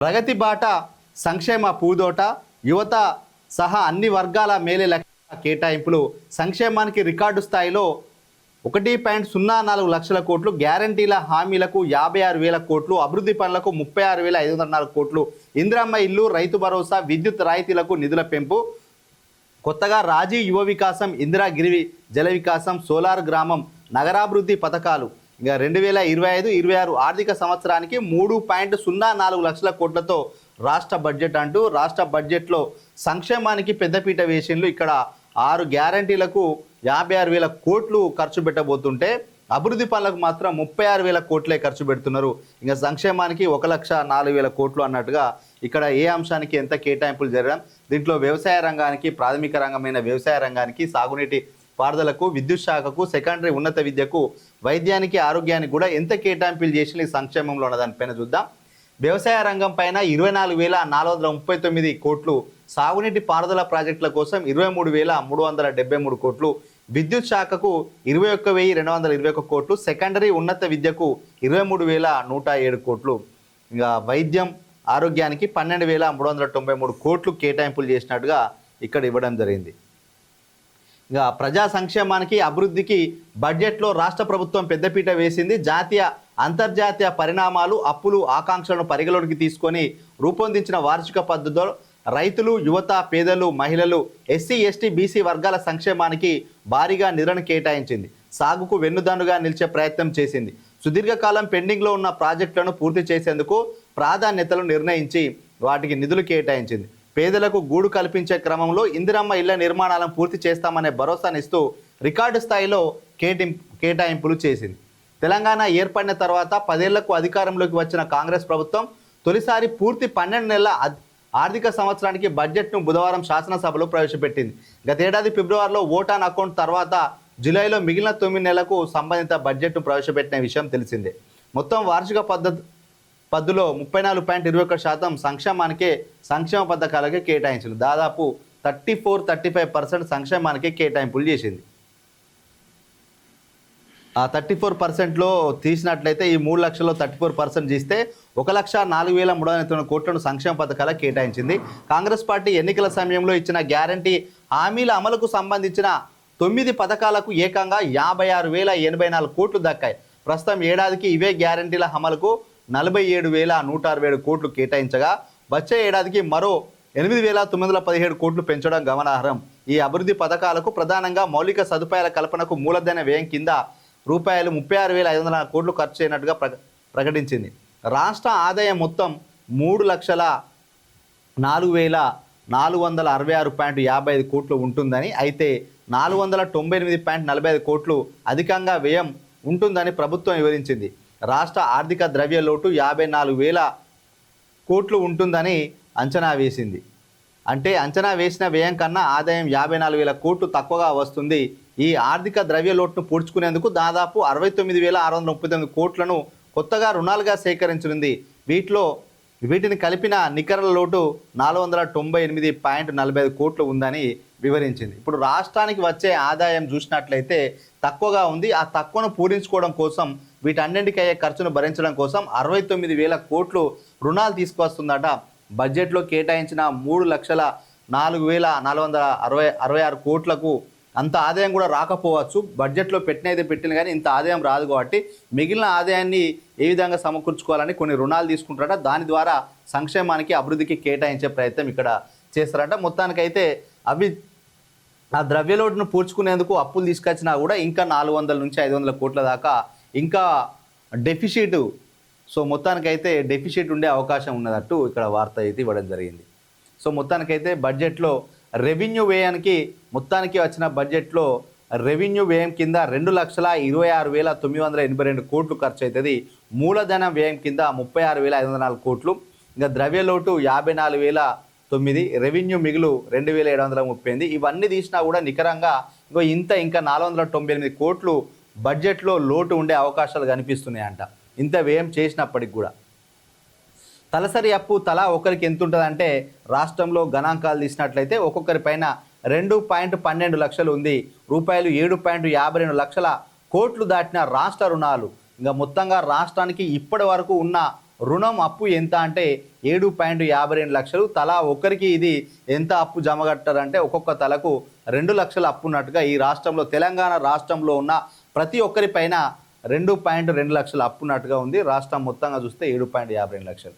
ప్రగతి బాట సంక్షేమ పూదోట యువత సహా అన్ని వర్గాల మేలే లక్ష్య కేటాయింపులు సంక్షేమానికి రికార్డు స్థాయిలో 1.04 లక్షల కోట్లు, గ్యారంటీల హామీలకు 56,000 కోట్లు, అభివృద్ధి పనులకు 36,504 కోట్లు, ఇందిరమ్మ ఇల్లు, రైతు భరోసా, విద్యుత్ రాయితీలకు నిధుల పెంపు, కొత్తగా రాజీవ్ యువ వికాసం, ఇందిరాగిరి జల వికాసం, సోలార్ గ్రామం, నగరాభివృద్ధి పథకాలు. ఇక 2025-26 ఆర్థిక సంవత్సరానికి 3.04 లక్షల కోట్లతో రాష్ట్ర బడ్జెట్ అంటూ రాష్ట్ర బడ్జెట్లో సంక్షేమానికి పెద్దపీట వేసిండ్లు. ఇక్కడ 6 గ్యారంటీలకు 56,000 కోట్లు ఖర్చు పెట్టబోతుంటే అభివృద్ధి పనులకు మాత్రం 36,000 కోట్లే ఖర్చు పెడుతున్నారు. ఇంకా సంక్షేమానికి 1,04,000 కోట్లు అన్నట్టుగా ఇక్కడ ఏ అంశానికి ఎంత కేటాయింపులు జరగడం, దీంట్లో వ్యవసాయ రంగానికి, ప్రాథమిక రంగమైన వ్యవసాయ రంగానికి, సాగునీటి పారుదలకు, విద్యుత్ శాఖకు, సెకండరీ ఉన్నత విద్యకు, వైద్యానికి, ఆరోగ్యానికి కూడా ఎంత కేటాయింపులు చేసిన ఈ సంక్షేమంలో ఉన్నదానిపైన చూద్దాం. వ్యవసాయ రంగం పైన 24,439 కోట్లు, సాగునీటి పారుదల ప్రాజెక్టుల కోసం 23,373 కోట్లు, విద్యుత్ శాఖకు 21,221 కోట్లు, సెకండరీ ఉన్నత విద్యకు 23,107 కోట్లు, ఇంకా వైద్యం ఆరోగ్యానికి 12,393 కోట్లు కేటాయింపులు చేసినట్టుగా ఇక్కడ ఇవ్వడం జరిగింది. ఇక ప్రజా సంక్షేమానికి, అభివృద్ధికి బడ్జెట్లో రాష్ట్ర ప్రభుత్వం పెద్దపీట వేసింది. జాతీయ అంతర్జాతీయ పరిణామాలు, అప్పులు, ఆకాంక్షలను పరిగణలోకి తీసుకొని రూపొందించిన వార్షిక పద్ధతిలో రైతులు, యువత, పేదలు, మహిళలు, ఎస్సీ, ఎస్టీ, బీసీ వర్గాల సంక్షేమానికి భారీగా నిధులను కేటాయించింది. సాగుకు వెన్నుదన్నుగా నిలిచే ప్రయత్నం చేసింది. సుదీర్ఘకాలం పెండింగ్లో ఉన్న ప్రాజెక్టులను పూర్తి చేసేందుకు ప్రాధాన్యతలు నిర్ణయించి వాటికి నిధులు కేటాయించింది. పేదలకు గూడు కల్పించే క్రమంలో ఇందిరమ్మ ఇళ్ల నిర్మాణాలను పూర్తి చేస్తామనే భరోసానిస్తూ రికార్డు స్థాయిలో కేటాయింపులు చేసింది. తెలంగాణ ఏర్పడిన తర్వాత 10 ఏళ్లకు అధికారంలోకి వచ్చిన కాంగ్రెస్ ప్రభుత్వం తొలిసారి పూర్తి 12 నెలల ఆర్థిక సంవత్సరానికి బడ్జెట్ను బుధవారం శాసనసభలో ప్రవేశపెట్టింది. గతేడాది ఫిబ్రవరిలో ఓట్ ఆన్ అకౌంట్ తర్వాత జూలైలో మిగిలిన 9 నెలలకు సంబంధిత బడ్జెట్ను ప్రవేశపెట్టిన విషయం తెలిసిందే. మొత్తం వార్షిక పద్దులో 34.21% సంక్షేమ పథకాలకే కేటాయించింది. దాదాపు 34-35% సంక్షేమానికి కేటాయింపులు చేసింది. ఆ 34%లో తీసినట్లయితే ఈ 3 లక్షల్లో 34% తీస్తే 1,04,309 కోట్లను సంక్షేమ పథకాలకు కేటాయించింది. కాంగ్రెస్ పార్టీ ఎన్నికల సమయంలో ఇచ్చిన గ్యారంటీ హామీల అమలుకు సంబంధించిన 9 పథకాలకు ఏకంగా 56,084 కోట్లు దక్కాయి. ప్రస్తుతం ఏడాదికి ఇవే గ్యారంటీల అమలుకు 47,167 కోట్లు కేటాయించగా వచ్చే ఏడాదికి మరో 8,917 కోట్లు పెంచడం గమనార్హం. ఈ అభివృద్ధి పథకాలకు ప్రధానంగా మౌలిక సదుపాయాల కల్పనకు మూలధన వ్యయం కింద రూపాయలు 36,504 కోట్లు ఖర్చు చేయనట్టుగా ప్రకటించింది. రాష్ట్ర ఆదాయం మొత్తం 3,04,466.55 కోట్లు ఉంటుందని, అయితే 498.45 కోట్లు అధికంగా వ్యయం ఉంటుందని ప్రభుత్వం వివరించింది. రాష్ట్ర ఆర్థిక ద్రవ్య లోటు 54,000 కోట్లు ఉంటుందని అంచనా వేసింది. అంటే అంచనా వేసిన వ్యయం కన్నా ఆదాయం 54,000 కోట్లు తక్కువగా వస్తుంది. ఈ ఆర్థిక ద్రవ్య లోటును పూడ్చుకునేందుకు దాదాపు 69,639 కోట్లను కొత్తగా రుణాలుగా సేకరించనుంది. వీటిని కలిపిన నికర లోటు 498.45 కోట్లు ఉందని వివరించింది. ఇప్పుడు రాష్ట్రానికి వచ్చే ఆదాయం చూసినట్లయితే తక్కువగా ఉంది. ఆ తక్కువను పూరించుకోవడం కోసం, వీటన్నింటికి అయ్యే ఖర్చును భరించడం కోసం 69,000 కోట్లు రుణాలు తీసుకొస్తుందట. బడ్జెట్లో కేటాయించిన 3,04,466 కోట్లకు అంత ఆదాయం కూడా రాకపోవచ్చు. బడ్జెట్లో పెట్టింది కానీ ఇంత ఆదాయం రాదు కాబట్టి మిగిలిన ఆదాయాన్ని ఏ విధంగా సమకూర్చుకోవాలని కొన్ని రుణాలు తీసుకుంటారట. దాని ద్వారా సంక్షేమానికి, అభివృద్ధికి కేటాయించే ప్రయత్నం ఇక్కడ చేస్తారట. మొత్తానికైతే అవి ఆ ద్రవ్యలోటును పూడ్చుకునేందుకు అప్పులు తీసుకొచ్చినా కూడా ఇంకా 400 నుంచి 500 కోట్ల దాకా ఇంకా డెఫిసిట్. సో మొత్తానికైతే డెఫిసిట్ ఉండే అవకాశం ఉన్నట్టు ఇక్కడ వార్త అయితే ఇవ్వడం జరిగింది. సో మొత్తానికైతే బడ్జెట్లో రెవెన్యూ వ్యయానికి మొత్తానికి వచ్చిన బడ్జెట్లో రెవెన్యూ వ్యయం కింద 2,26,982 కోట్లు ఖర్చు అవుతుంది. మూలధన వ్యయం కింద 36,504 కోట్లు. ఇంకా ద్రవ్యలోటు 54,009, రెవెన్యూ మిగులు 2,738. ఇవన్నీ తీసినా కూడా నికరంగా ఇంకా 498 కోట్లు బడ్జెట్లో లోటు ఉండే అవకాశాలు కనిపిస్తున్నాయంట. ఇంత వ్యయం చేసినప్పటికి కూడా తలసరి అప్పు తలా ఒకరికి ఎంత ఉంటుందంటే రాష్ట్రంలో గణాంకాలు తీసినట్లయితే ఒక్కొక్కరి పైన 2.12 లక్షలు ఉంది. రూపాయలు 7.52 లక్షల కోట్లు దాటిన రాష్ట్ర రుణాలు. ఇంకా మొత్తంగా రాష్ట్రానికి ఇప్పటి వరకు ఉన్న రుణం అప్పు ఎంత అంటే 7.52 లక్షలు. తలా ఒక్కరికి ఇది ఎంత అప్పు జమ కట్టారంటే ఒక్కొక్క తలకు 2 లక్షల అప్పు ఉన్నట్టుగా ఈ రాష్ట్రంలో తెలంగాణ రాష్ట్రంలో ఉన్న ప్రతి ఒక్కరి పైన 2.2 లక్షల అప్పు ఉన్నట్టుగా ఉంది. రాష్ట్రం మొత్తంగా చూస్తే 7.52 లక్షలు.